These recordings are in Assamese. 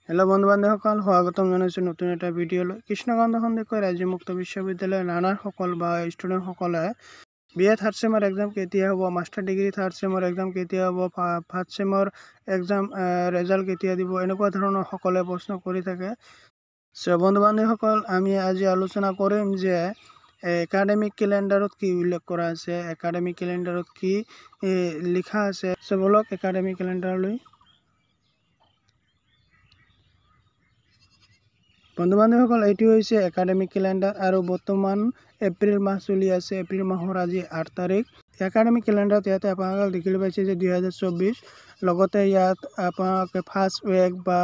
হেল্ল' বন্ধু বান্ধৱসকল, স্বাগতম জনাইছোঁ নতুন এটা ভিডিঅ'লৈ। কৃষ্ণকান্ত সন্দিকৈ ৰাজ্যিক মুক্ত বিশ্ববিদ্যালয়ৰ লাৰ্ণাৰসকল বা ষ্টুডেণ্টসকলে BA থাৰ্ড চেমৰ এক্সাম কেতিয়া হ'ব, মাষ্টাৰ ডিগ্ৰী থাৰ্ড চেমৰ এক্সাম কেতিয়া হ'ব, ফাৰ্ষ্ট চেমৰ এক্সাম ৰেজাল্ট কেতিয়া দিব, এনেকুৱা ধৰণৰ সকলে প্ৰশ্ন কৰি থাকে। চ' বন্ধু বান্ধৱসকল, আমি আজি আলোচনা কৰিম যে একাডেমিক কেলেণ্ডাৰত কি উল্লেখ কৰা আছে, একাডেমিক কেলেণ্ডাৰত কি লিখা আছে। চ' বলক একাডেমিক কেলেণ্ডাৰলৈ। বন্ধু বান্ধৱসকল, এইটো হৈছে একাডেমিক কেলেণ্ডাৰ আৰু বৰ্তমান এপ্ৰিল মাহ চলি আছে। এপ্ৰিল মাহৰ আজি 8 তাৰিখ। একাডেমিক কেলেণ্ডাৰত ইয়াতে আপোনালোকে দেখিবলৈ পাইছে যে 2024, লগতে ইয়াত আপোনালোকে ফাৰ্ষ্ট উইক বা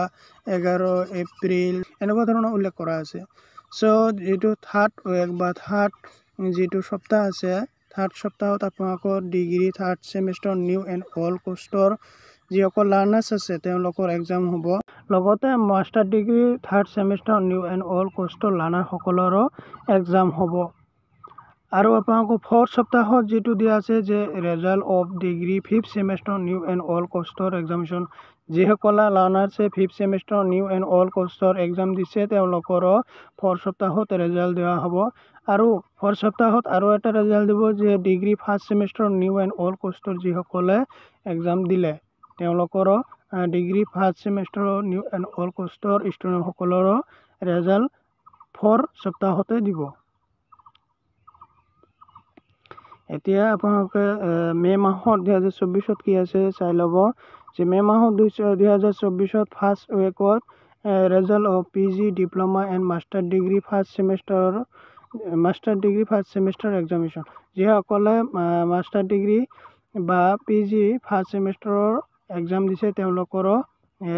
11 এপ্ৰিল এনেকুৱা ধৰণৰ উল্লেখ কৰা আছে। চ' যিটো থাৰ্ড উইক বা থাৰ্ড যিটো সপ্তাহ আছে, থাৰ্ড সপ্তাহত আপোনালোকৰ degree third semester new and all কৰ্চৰ যিসকল লাৰ্ণাৰ্ছ আছে তেওঁলোকৰ এক্সাম হ'ব। লগতে master degree third semester new and all কৰ্চৰ লাৰ্ণাৰসকলৰো এক্সাম হ'ব। আৰু আপোনালোকৰ ফ'ৰ্থ সপ্তাহত যিটো দিয়া আছে যে result of degree fifth semester new and all কৰ্চৰ এক্সামিনেশ্যন, যিসকলে লাৰ্ণাৰ্ছে fifth semester new and all কৰ্চৰ এক্সাম দিছে তেওঁলোকৰো ফ'ৰ্থ সপ্তাহত ৰেজাল্ট দিয়া হ'ব। আৰু ফ'ৰ্থ সপ্তাহত আৰু এটা ৰেজাল্ট দিব যে degree first semester new and all কৰ্চৰ যিসকলে এক্সাম দিলে তেওঁলোকৰো ডিগ্ৰী ফাৰ্ষ্ট ছেমিষ্টাৰৰ নিউ এণ্ড অল কৰ্চৰ ষ্টুডেণ্টসকলৰো ৰেজাল্ট ফ'ৰ্থ সপ্তাহতে দিব। এতিয়া আপোনালোকে মে' মাহত 2024ত কি আছে চাই ল'ব যে মে' মাহত 2024ত ফাৰ্ষ্ট উইকত result of PG diploma and master degree first semester examination, যিসকলে মাষ্টাৰ ডিগ্ৰী বা PG ফাৰ্ষ্ট ছেমিষ্টাৰৰ এক্সাম দিছে তেওঁলোকৰো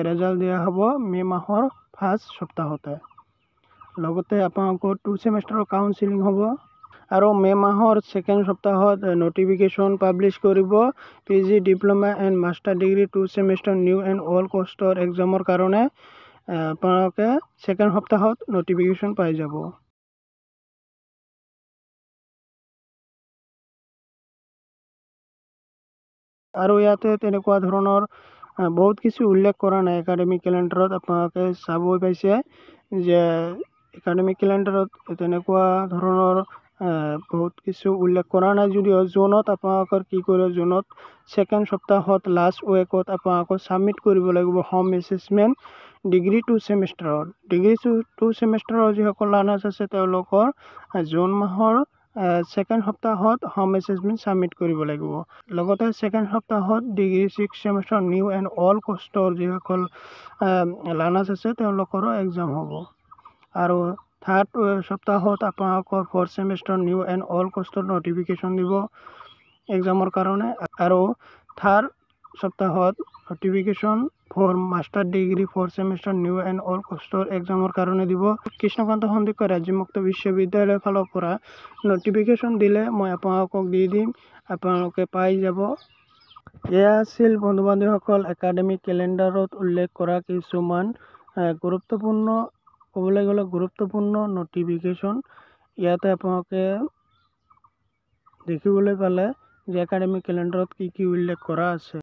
ৰেজাল্ট দিয়া হ'ব মে' মাহৰ ফাৰ্ষ্ট সপ্তাহতে। লগতে আপোনালোকৰ 2 ছেমিষ্টাৰৰ কাউন্সিলিং হ'ব আৰু মে' মাহৰ ছেকেণ্ড সপ্তাহত নটিফিকেশ্যন পাব্লিছ কৰিব PG diploma and master degree 2 semester new and all কৰ্চৰ এক্সামৰ কাৰণে আপোনালোকে ছেকেণ্ড সপ্তাহত নটিফিকেশ্যন পাই যাব। আৰু ইয়াতে তেনেকুৱা ধৰণৰ বহুত কিছু উল্লেখ কৰা নাই একাডেমিক কেলেণ্ডাৰত। আপোনালোকে চাবই পাইছে যে একাডেমিক কেলেণ্ডাৰত তেনেকুৱা ধৰণৰ বহুত কিছু উল্লেখ কৰা নাই। যদিও জুনত আপোনালোকৰ কি কৰে, জুনত ছেকেণ্ড সপ্তাহত লাষ্ট উইকত আপোনালোকৰ ছাবমিট কৰিব লাগিব হোম এছেচমেণ্ট ডিগ্ৰী 2 ছেমিষ্টাৰৰ। ডিগ্ৰী 2 ছেমিষ্টাৰৰ যিসকল লাৰ্ণাৰ্ছ আছে তেওঁলোকৰ জুন মাহৰ ছেকেণ্ড সপ্তাহত হোম এছেচমেণ্ট ছাবমিট কৰিব লাগিব। লগতে ছেকেণ্ড সপ্তাহত degree 6 semester new and all কৰ্চৰ যিসকল লাৰ্ণাৰ্ছ আছে তেওঁলোকৰো এক্সাম হ'ব। আৰু থাৰ্ড সপ্তাহত আপোনালোকৰ fourth semester new and all কৰ্চৰ নটিফিকেশ্যন দিব এক্সামৰ কাৰণে। আৰু থাৰ্ড সপ্তাহত notification for master degree fourth semester new and all কৰ্চৰ এক্সামৰ কাৰণে দিব। কৃষ্ণকান্ত সন্দিকৈ ৰাজ্যিক মুক্ত বিশ্ববিদ্যালয়ৰ ফালৰ পৰা নটিফিকেশ্যন দিলে মই আপোনালোকক দি দিম, আপোনালোকে পাই যাব। এয়া আছিল বন্ধু বান্ধৱীসকল একাডেমিক কেলেণ্ডাৰত উল্লেখ কৰা কিছুমান গুৰুত্বপূৰ্ণ, ক'বলৈ গ'লে গুৰুত্বপূৰ্ণ নটিফিকেশ্যন। ইয়াতে আপোনালোকে দেখিবলৈ পালে যে একাডেমিক কেলেণ্ডাৰত কি কি উল্লেখ কৰা আছে।